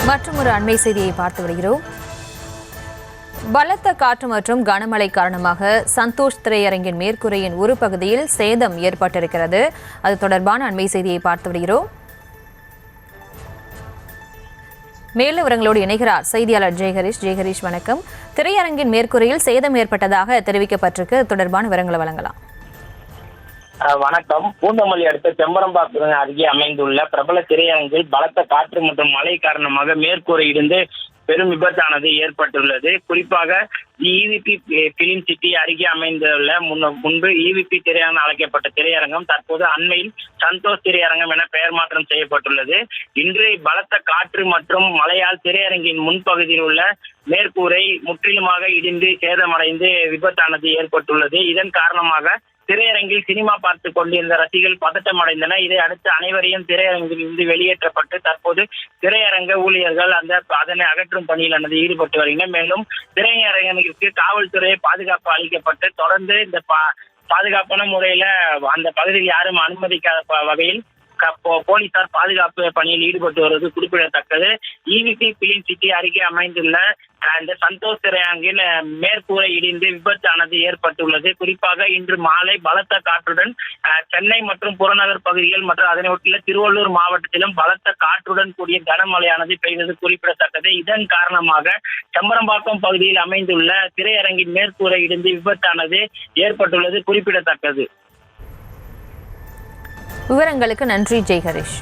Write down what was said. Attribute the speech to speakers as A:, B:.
A: மற்றும் ஒரு அண்மை செய்தியை பார்த்து வருகிறோம். பலத்த காற்று மற்றும் கனமழை காரணமாக சந்தோஷ் திரையரங்கின் மேற்கூரையின் ஒரு பகுதியில் சேதம் ஏற்பட்டிருக்கிறது. அது தொடர்பான அண்மை செய்தியை பார்த்து வருகிறோம். மேலும் விவரங்களோடு இணைகிறார் செய்தியாளர் ஜெயஹரிஷ். ஜெயஹரிஷ், வணக்கம். திரையரங்கின் மேற்கூரையில் சேதம் ஏற்பட்டதாக தெரிவிக்கப்பட்டிருக்கு. தொடர்பான விவரங்களை வழங்கலாம்.
B: வணக்கம். பூந்தமல்லி அடுத்த செம்பரம்பாக்கம் அருகே அமைந்துள்ள பிரபல திரையரங்கில் பலத்த காற்று மற்றும் மழை காரணமாக மேற்கூரை இடிந்து பெரும் விபத்தானது ஏற்பட்டுள்ளது. குறிப்பாக இவிபி பிலிம் சிட்டி அருகே அமைந்துள்ள முன்பு இவிபி திரையரங்கம் அழைக்கப்பட்ட திரையரங்கம் தற்போது அண்மையில் சந்தோஷ் திரையரங்கம் என பெயர் மாற்றம் செய்யப்பட்டுள்ளது. இன்று பலத்த காற்று மற்றும் மழையால் திரையரங்கின் முன்பகுதியில் உள்ள மேற்கூரை முற்றிலுமாக இடிந்து சேதமடைந்து விபத்தானது ஏற்பட்டுள்ளது. இதன் காரணமாக திரையரங்கில் சினிமா பார்த்து கொண்டிருந்த ரசிகர்கள் பதட்டம் அடைந்தனர். இதை அடுத்து அனைவரையும் திரையரங்கில் இருந்து வெளியேற்றப்பட்டு தற்போது திரையரங்க ஊழியர்கள் அதனை அகற்றும் பணியில் ஈடுபட்டு வருகின்றனர். மேலும் திரையரங்கிற்கு காவல்துறை பாதுகாப்பு அளிக்கப்பட்டு தொடர்ந்து இந்த பாதுகாப்பான முறையில அந்த பகுதியில் யாரும் அனுமதிக்காத வகையில் போலீசார் பாதுகாப்பு பணியில் ஈடுபட்டு வருவது குறிப்பிடத்தக்கது. இவிபி பிலிம் சிட்டி அருகே அமைந்துள்ள இந்த சந்தோஷ் திரையரங்கில் மேற்கூரை இடிந்து விபத்தானது ஏற்பட்டுள்ளது. குறிப்பாக இன்று மாலை பலத்த காற்றுடன் சென்னை மற்றும் புறநகர் பகுதிகள் மற்றும் அதனை ஒட்டிய திருவள்ளூர் மாவட்டத்திலும் பலத்த காற்றுடன் கூடிய கனமழையானது பெய்தது குறிப்பிடத்தக்கது. இதன் காரணமாக செம்பரம்பாக்கம் பகுதியில் அமைந்துள்ள திரையரங்கின் மேற்கூரை இடிந்து விபத்தானது ஏற்பட்டுள்ளது குறிப்பிடத்தக்கது.
A: விவரங்களுக்கு நன்றி ஜெயஹரிஷ்.